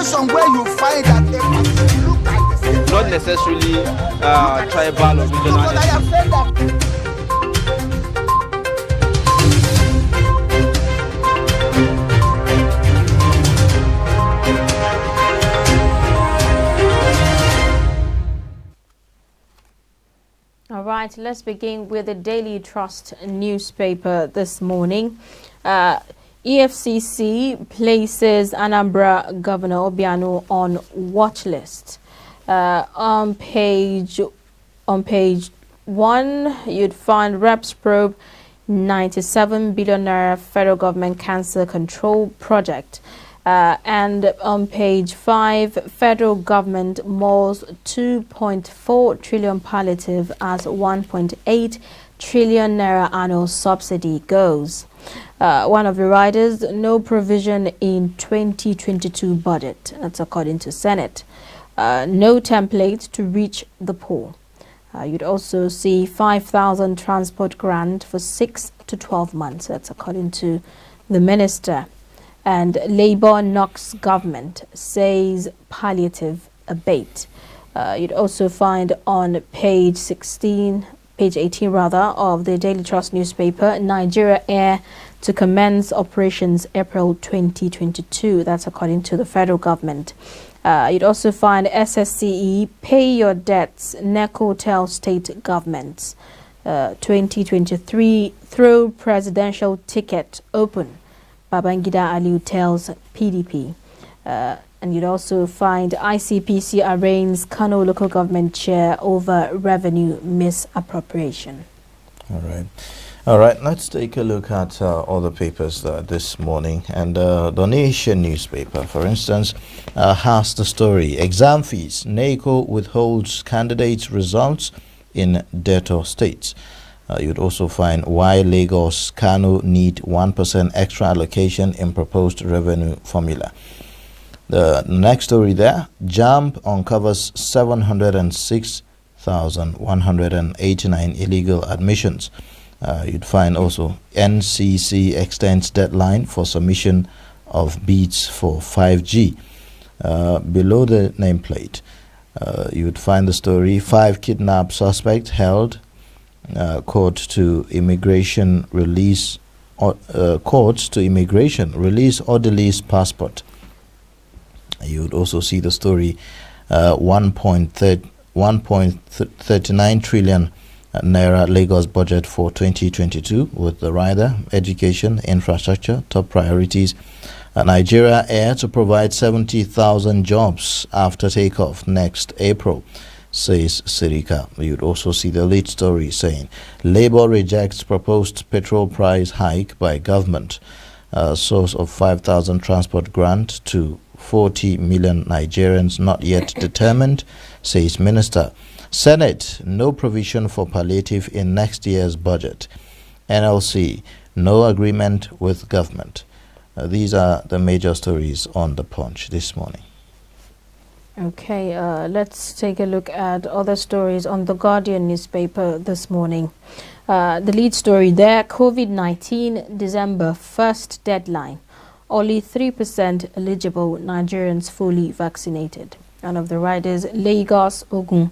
depends on where you find that they look like the same. Not necessarily tribal or regional. But I have said that. All right, let's begin with the Daily Trust newspaper this morning. EFCC places Anambra Governor Obiano on watch list. On page 1, you'd find reps probe 97 billion naira federal government cancer control project. And on page 5, federal government mulls 2.4 trillion palliative as 1.8 trillion naira annual subsidy goes. One of the riders, no provision in 2022 budget. That's according to Senate. No template to reach the poor. You'd also see 5,000 transport grant for 6 to 12 months. That's according to the minister. And Labour knocks government, says palliative abate. You'd also find on page 18 of the Daily Trust newspaper, Nigeria Air to commence operations April 2022. That's according to the federal government. You'd also find SSCE, pay your debts, NECO tells state governments. 2023, throw presidential ticket open. Babangida Aliu tells PDP. And you'd also find ICPC arraigns Kano local government chair over revenue misappropriation. All right, let's take a look at all the papers this morning. And the Nation newspaper, for instance, has the story, exam fees, NACO withholds candidates' results in debtor states. You'd also find why Lagos, Kano need 1% extra allocation in proposed revenue formula. The next story there, JAMB uncovers 706,189 illegal admissions. You'd find also NCC extends deadline for submission of bids for 5G. Below the nameplate, you would find the story, 5 kidnapped suspects held. Courts to immigration release orderly's passport. You would also see the story, 1.39 trillion naira Lagos budget for 2022 with the rider, education, infrastructure, top priorities. Nigeria Air to provide 70,000 jobs after takeoff next April, says Sirika. You'd also see the lead story saying Labour rejects proposed petrol price hike by government. Source of 5,000 transport grant to 40 million Nigerians not yet determined, says Minister. Senate, no provision for palliative in next year's budget. NLC, no agreement with government. These are the major stories on the Punch this morning. Okay, let's take a look at other stories on the Guardian newspaper this morning. The lead story there, COVID-19 December 1st deadline. Only 3% eligible Nigerians fully vaccinated. One of the riders, Lagos, Ogun,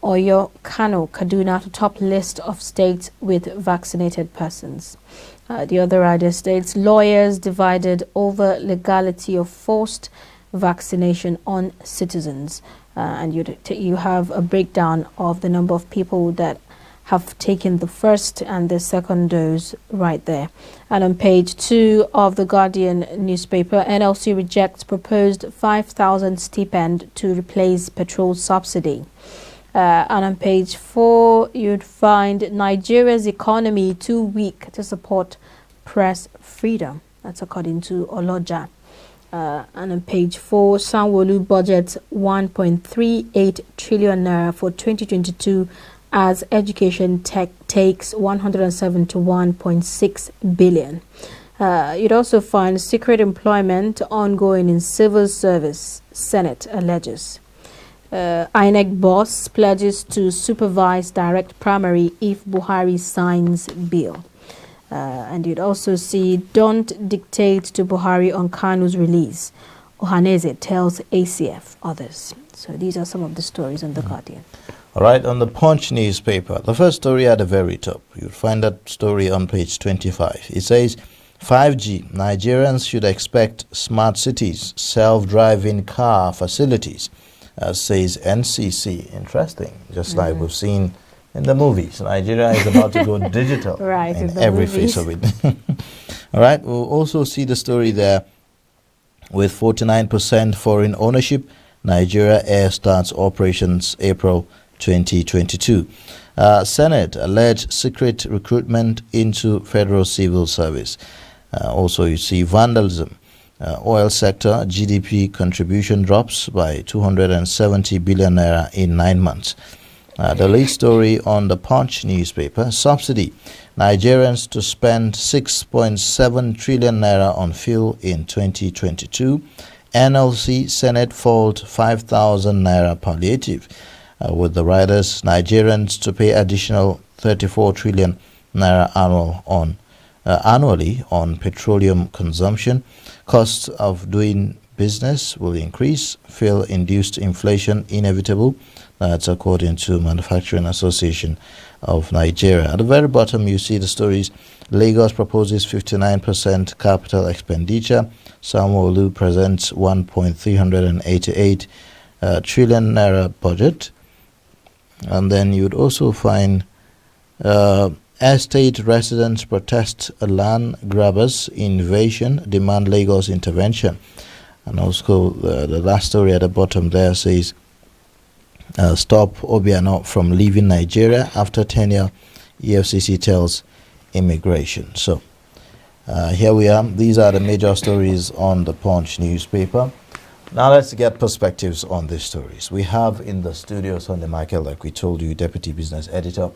Oyo, Kano, Kaduna to top list of states with vaccinated persons. The other rider states lawyers divided over legality of forced vaccination on citizens. And you have a breakdown of the number of people that have taken the first and the second dose right there. And on page 2 of the Guardian newspaper, NLC rejects proposed 5,000 stipend to replace petrol subsidy. And on page 4, you'd find Nigeria's economy too weak to support press freedom. That's according to Oloja. And on page 4, Sanwo-Olu budgets 1.38 trillion naira for 2022 as education takes 171.6 billion. You'd also find secret employment ongoing in civil service, Senate alleges. INEC boss pledges to supervise direct primary if Buhari signs bill. And you'd also see don't dictate to Buhari on Kanu's release. Ohaneze tells ACF others. So these are some of the stories on The Guardian. All right, on the Punch newspaper, the first story at the very top, you'll find that story on page 25. It says, 5G, Nigerians should expect smart cities, self-driving car facilities, says NCC. Interesting, just like we've seen in the movies. Nigeria is about to go digital Right, in the every movies. phase of it. All right, we'll also see the story there with 49% foreign ownership. Nigeria Air starts operations April 2022. Senate alleged secret recruitment into federal civil service. Also, you see vandalism. Oil sector GDP contribution drops by 270 billion naira in 9 months. The lead story on the Punch newspaper, subsidy. Nigerians to spend 6.7 trillion naira on fuel in 2022. NLC Senate fault 5,000 naira palliative. With the riders, Nigerians to pay additional 34 trillion naira annually on petroleum consumption. Costs of doing business will increase. Fuel-induced inflation inevitable. That's according to Manufacturing Association of Nigeria. At the very bottom, you see the stories. Lagos proposes 59% capital expenditure. Sanwo-Olu presents 1.388 trillion naira budget. And then you'd also find estate residents protest land grabbers invasion, demand Lagos intervention. And also the last story at the bottom there says, stop Obiano from leaving Nigeria after tenure, EFCC tells immigration. So here we are. These are the major stories on the Punch newspaper. Now let's get perspectives on these stories. We have in the studio Sunday Micheal, like we told you, Deputy Business Editor,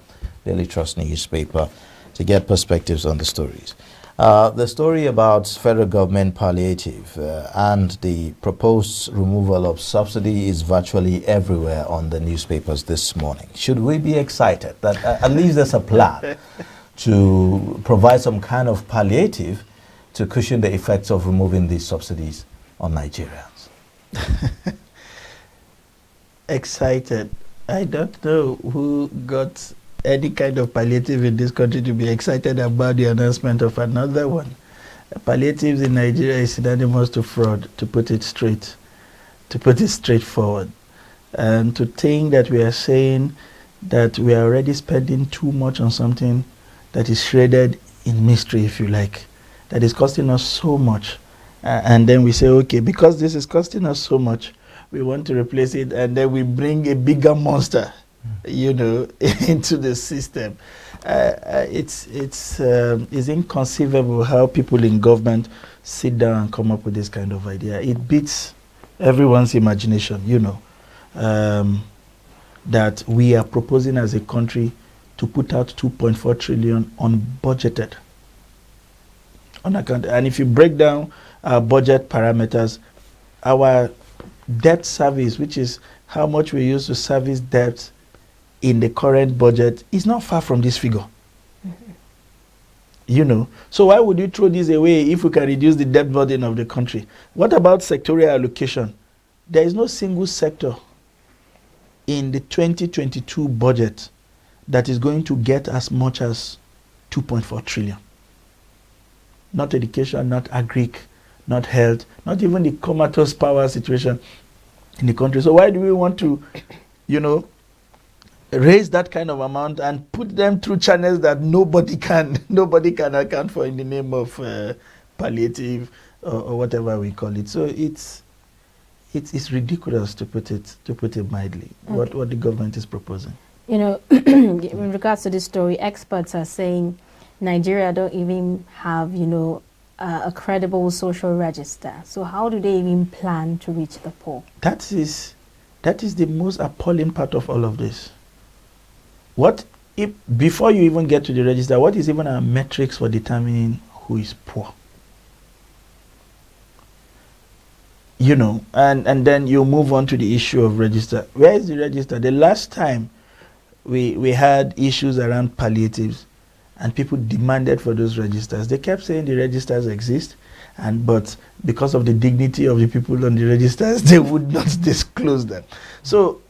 Daily Trust newspaper, to get perspectives on the stories. The story about federal government palliative and the proposed removal of subsidy is virtually everywhere on the newspapers this morning. Should we be excited that at least there's a plan to provide some kind of palliative to cushion the effects of removing these subsidies on Nigerians? Excited. I don't know who got any kind of palliative in this country to be excited about the announcement of another one. Palliatives in Nigeria is synonymous to fraud, to put it straightforward. And to think that we are saying that we are already spending too much on something that is shredded in mystery, if you like, that is costing us so much. And then we say, okay, because this is costing us so much, we want to replace it, and then we bring a bigger monster, into the system. It's inconceivable how people in government sit down and come up with this kind of idea. It beats everyone's imagination, that we are proposing as a country to put out 2.4 trillion unbudgeted on account. And if you break down our budget parameters, our debt service, which is how much we use to service debt in the current budget, is not far from this figure. So why would you throw this away if we can reduce the debt burden of the country? What about sectorial allocation? There is no single sector in the 2022 budget that is going to get as much as 2.4 trillion. Not education, not agric, not health, not even the comatose power situation in the country. So why do we want to, raise that kind of amount and put them through channels that nobody can account for in the name of palliative or whatever we call it? So it's ridiculous, to put it mildly. Okay. What the government is proposing. In regards to this story, experts are saying Nigeria don't even have a credible social register. So how do they even plan to reach the poor? That is the most appalling part of all of this. What if, before you even get to the register, what is even our metrics for determining who is poor? And then you move on to the issue of register. Where is the register? The last time we had issues around palliatives, and people demanded for those registers. They kept saying the registers exist, but because of the dignity of the people on the registers, they would not disclose them. So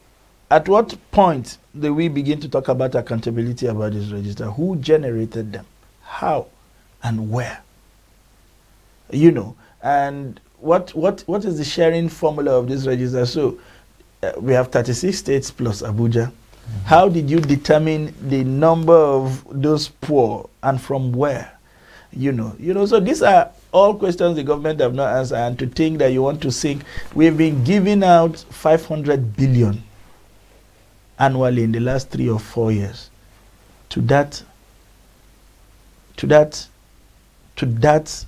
at what point do we begin to talk about accountability about this register? Who generated them? How? And where? You know, and what is the sharing formula of this register? So we have 36 states plus Abuja. How did you determine the number of those poor and from where? You know, so these are all questions the government have not answered, and to think that you want to sink. We've been giving out 500 billion annually in the last 3 or 4 years to that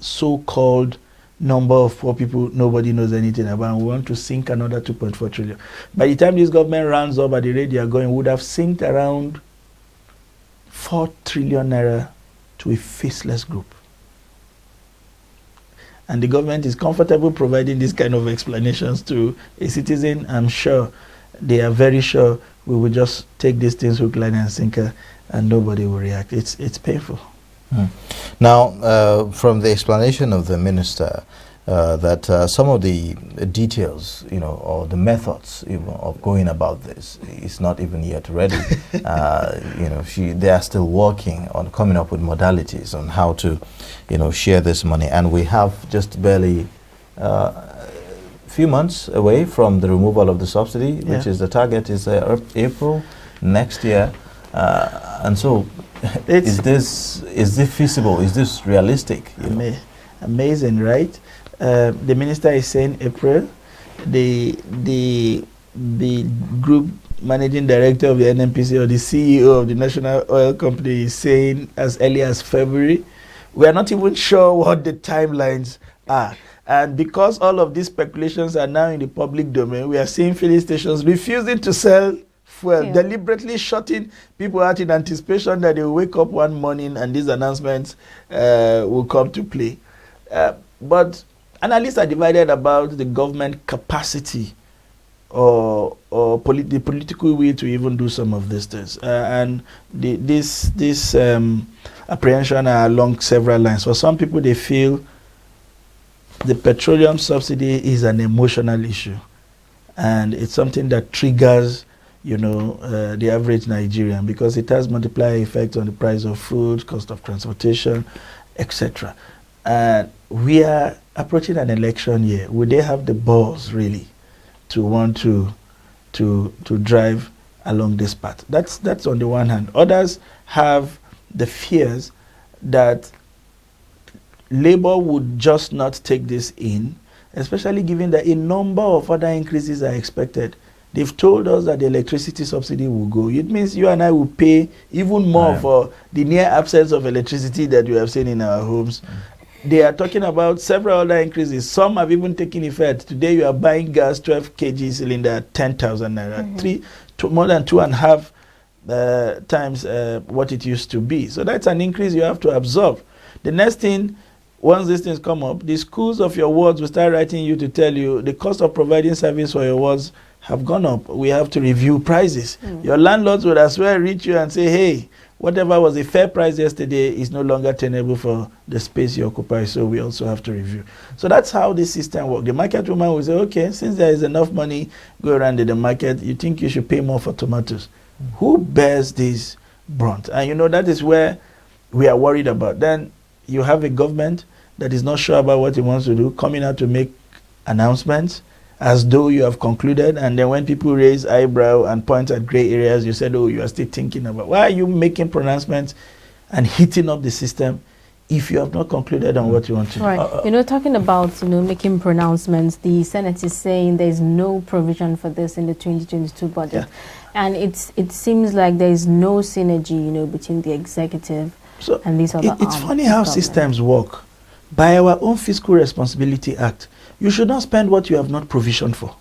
so-called number of poor people nobody knows anything about, and we want to sink another 2.4 trillion. By the time this government rounds up at the rate they are going, we would have sinked around 4 trillion naira to a faceless group. And the government is comfortable providing these kind of explanations to a citizen. I'm sure they are very sure we will just take these things hook, line, and sinker, and nobody will react. It's painful. Now, from the explanation of the minister, that some of the details, or the methods of going about this is not even yet ready. They are still working on coming up with modalities on how to, share this money. And we have just barely few months away from the removal of the subsidy, which is the target is April next year. And so, is this feasible? Is this realistic? Amazing, right? The minister is saying April. The group managing director of the NNPC, or the CEO of the National Oil Company, is saying as early as February. We are not even sure what the timelines are. And because all of these speculations are now in the public domain, we are seeing filling stations refusing to sell fuel, deliberately shutting people out in anticipation that they will wake up one morning and these announcements will come to play. But analysts are divided about the government capacity or the political will to even do some of these things. And this apprehension are along several lines. For some people, they feel the petroleum subsidy is an emotional issue, and it's something that triggers the average Nigerian, because it has multiplier effect on the price of food, cost of transportation, etc. And we are approaching an election year. Would they have the balls really to want to drive along this path? That's on the one hand. Others have the fears that Labour would just not take this in, especially given that a number of other increases are expected. They've told us that the electricity subsidy will go. It means you and I will pay even more for the near absence of electricity that we have seen in our homes. They are talking about several other increases. Some have even taken effect. Today you are buying gas 12 kg cylinder at 10,000 naira, more than 2.5 times what it used to be. So that's an increase you have to absorb. The next thing, once these things come up, the schools of your wards will start writing you to tell you the cost of providing service for your wards have gone up. We have to review prices. Your landlords would as well reach you and say, hey, whatever was a fair price yesterday is no longer tenable for the space you occupy, so we also have to review. So that's how this system works. The market woman will say, okay, since there is enough money going around in the market, you think you should pay more for tomatoes. Who bears this brunt? And that is where we are worried about. Then you have a government that is not sure about what it wants to do, coming out to make announcements as though you have concluded, and then when people raise eyebrow and point at gray areas, you said, oh, you are still thinking about. Why are you making pronouncements and heating up the system if you have not concluded on what you want to do? Right. Talking about making pronouncements, the Senate is saying there is no provision for this in the 2022 budget, and it seems like there is no synergy between the executive and these other. It's funny how systems work. By our own Fiscal Responsibility Act, you should not spend what you have not provisioned for.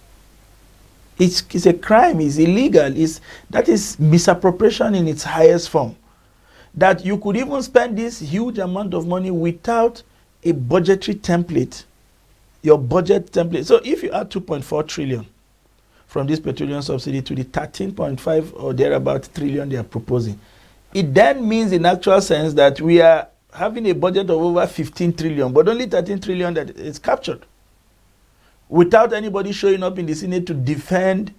It's a crime. It's illegal. That is misappropriation in its highest form. That you could even spend this huge amount of money without a budgetary template, your budget template. So if you add 2.4 trillion from this petroleum subsidy to the 13.5 or thereabout trillion they are proposing, it then means in actual sense that we are having a budget of over 15 trillion, but only 13 trillion that is captured, without anybody showing up in the Senate to defend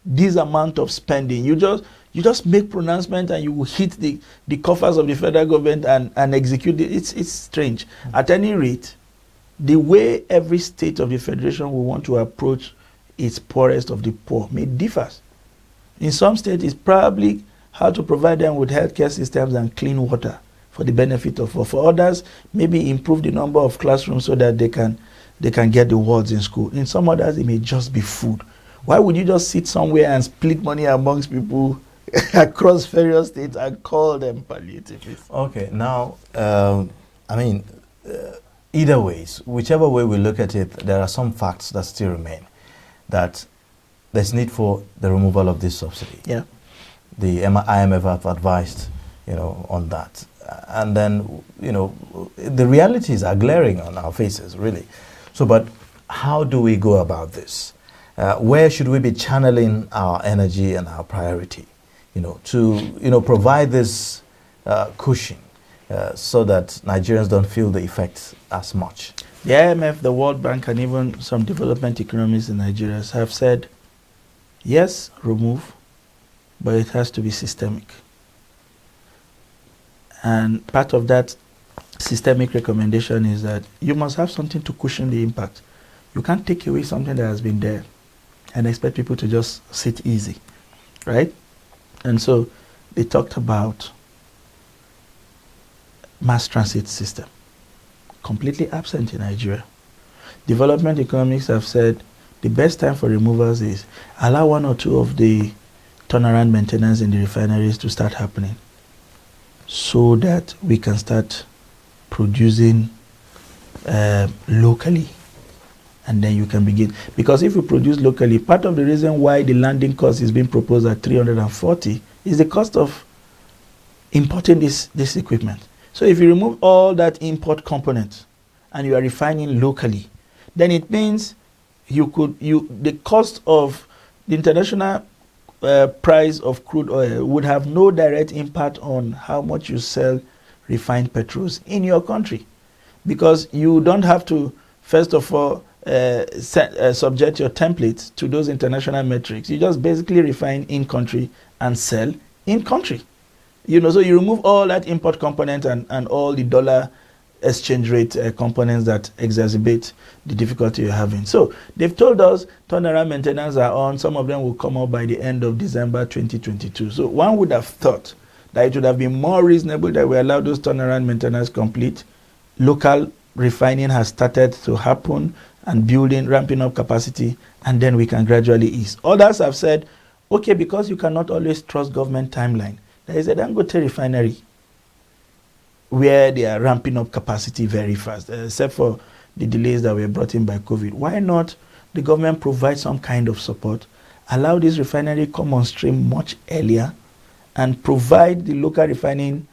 this amount of spending. You just make pronouncement and you will hit the coffers of the federal government and execute it. It's strange. At any rate, the way every state of the federation will want to approach its poorest of the poor may differ. In some states, it's probably how to provide them with healthcare systems and clean water for the benefit of all. For others, maybe improve the number of classrooms so that they can get the wards in school. In some others, it may just be food. Why would you just sit somewhere and split money amongst people across various states and call them palliative? Okay, now, either ways, whichever way we look at it, there are some facts that still remain. That there's need for the removal of this subsidy. Yeah. The IMF have advised, on that. And then, the realities are glaring on our faces, really. So, but how do we go about this? Where should we be channeling our energy and our priority, to, provide this cushion so that Nigerians don't feel the effects as much? The IMF, the World Bank, and even some development economists in Nigeria have said, yes, remove, but it has to be systemic. And part of that systemic recommendation is that you must have something to cushion the impact. You can't take away something that has been there and expect people to just sit easy, right? And so they talked about mass transit system, completely absent in Nigeria. Development economics have said the best time for removals is allow one or two of the turnaround maintenance in the refineries to start happening so that we can start producing locally, and then you can begin. Because if we produce locally, part of the reason why the landing cost is being proposed at 340 is the cost of importing this equipment. So if you remove all that import component and you are refining locally, then it means the cost of the international price of crude oil would have no direct impact on how much you sell refined petrols in your country, because you don't have to, first of all, subject your templates to those international metrics. You just basically refine in country and sell in country. So you remove all that import component and all the dollar exchange rate components that exacerbate the difficulty you're having. So they've told us turnaround maintenance are on. Some of them will come up by the end of December 2022. So one would have thought that it would have been more reasonable that we allow those turnaround maintenance complete. Local refining has started to happen and ramping up capacity, and then we can gradually ease. Others have said, okay, because you cannot always trust government timeline, there is a Dangote refinery where they are ramping up capacity very fast, except for the delays that were brought in by COVID. Why not the government provide some kind of support, allow this refinery come on stream much earlier, and provide the local refining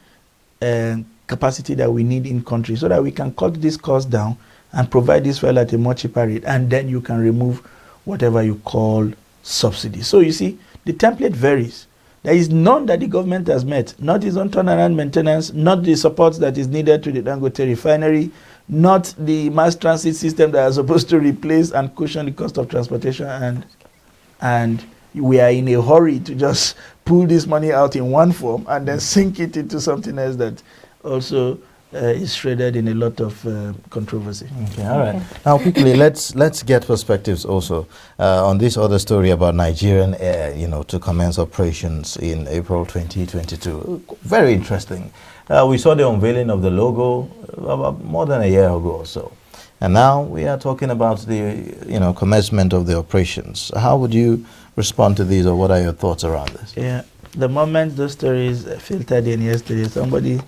capacity that we need in country so that we can cut this cost down and provide this fuel at a much cheaper rate, and then you can remove whatever you call subsidy. So you see, the template varies. There is none that the government has met, not its own turnaround maintenance, not the support that is needed to the Dangote refinery, not the mass transit system that is supposed to replace and cushion the cost of transportation, and we are in a hurry to just pull this money out in one form and then sink it into something else that also is shredded in a lot of controversy. Okay, all right. Now, quickly, let's get perspectives also on this other story about Nigerian Air, to commence operations in April 2022. Very interesting. We saw the unveiling of the logo about more than a year ago or so, and now we are talking about the commencement of the operations. How would you respond to these, or what are your thoughts around this? Yeah, the moment those stories filtered in yesterday, somebody,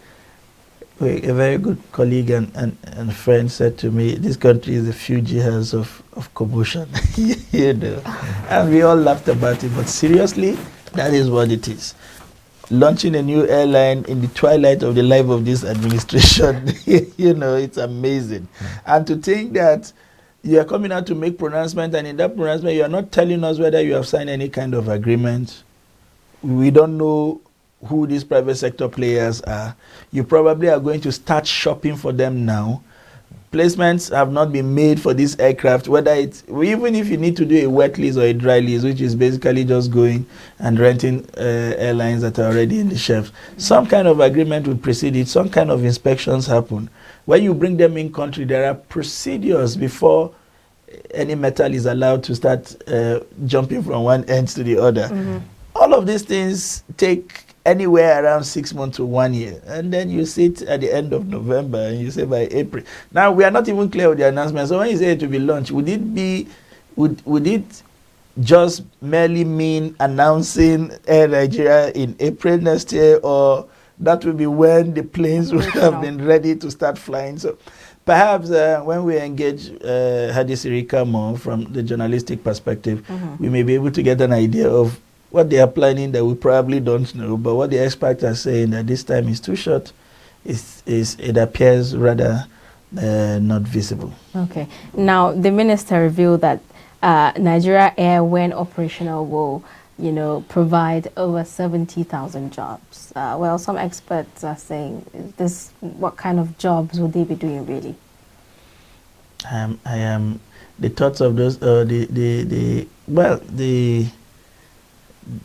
a very good colleague and friend, said to me, this country is a Fuji house of commotion. And we all laughed about it, but seriously, that is what it is. Launching a new airline in the twilight of the life of this administration, it's amazing. And to think that you are coming out to make pronouncement, and in that pronouncement you are not telling us whether you have signed any kind of agreement. We don't know who these private sector players are. You probably are going to start shopping for them now. Placements have not been made for this aircraft, whether it's, even if you need to do a wet lease or a dry lease, which is basically just going and renting airlines that are already in the shelves. Some kind of agreement will precede it, some kind of inspections happen. When you bring them in country, there are procedures before any metal is allowed to start jumping from one end to the other. Mm-hmm. All of these things take anywhere around 6 months to 1 year. And then you sit at the end of November and you say by April. Now, we are not even clear with the announcement. So when you say it to be launched, would it just merely mean announcing Air Nigeria in April next year, or that will be when the planes would have been ready to start flying? So perhaps when we engage Hadi Sirika more from the journalistic perspective, we may be able to get an idea of what they are planning that we probably don't know, but what the experts are saying that this time is too short, it appears rather not visible. Okay. Now, the minister revealed that Nigeria Air, when operational, will provide over 70,000 jobs. Well, some experts are saying, what kind of jobs would they be doing really? I am the thoughts of those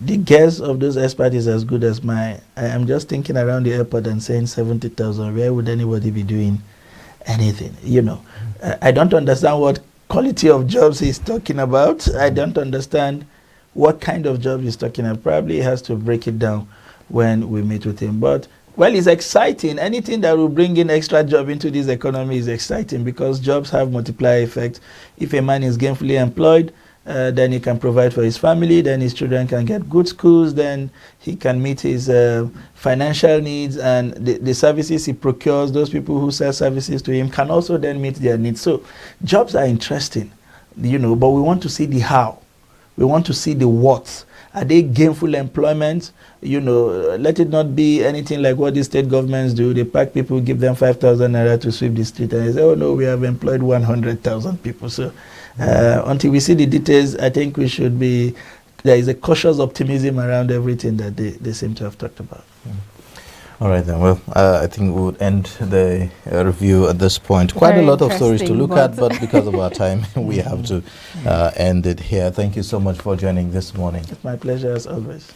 the guess of those experts is as good as mine. I am just thinking around the airport and saying 70,000. Where would anybody be doing anything? I don't understand what quality of jobs he's talking about. I don't understand what kind of job he's talking about. Probably he has to break it down when we meet with him. But, well, it's exciting. Anything that will bring in extra job into this economy is exciting, because jobs have multiplier effect. If a man is gainfully employed, then he can provide for his family, then his children can get good schools, then he can meet his financial needs, and the services he procures, those people who sell services to him can also then meet their needs. So jobs are interesting, but we want to see the how. We want to see the what. Are they gainful employment? Let it not be anything like what the state governments do. They pack people, give them 5,000 naira to sweep the street, and they say, oh no, we have employed 100,000 people. So until we see the details, I think there is a cautious optimism around everything that they seem to have talked about. All right then. Well, I think we would end the review at this point. Quite Very a lot of stories to look at, but but because of our time, we have to end it here. Thank you so much for joining this morning. It's my pleasure as always.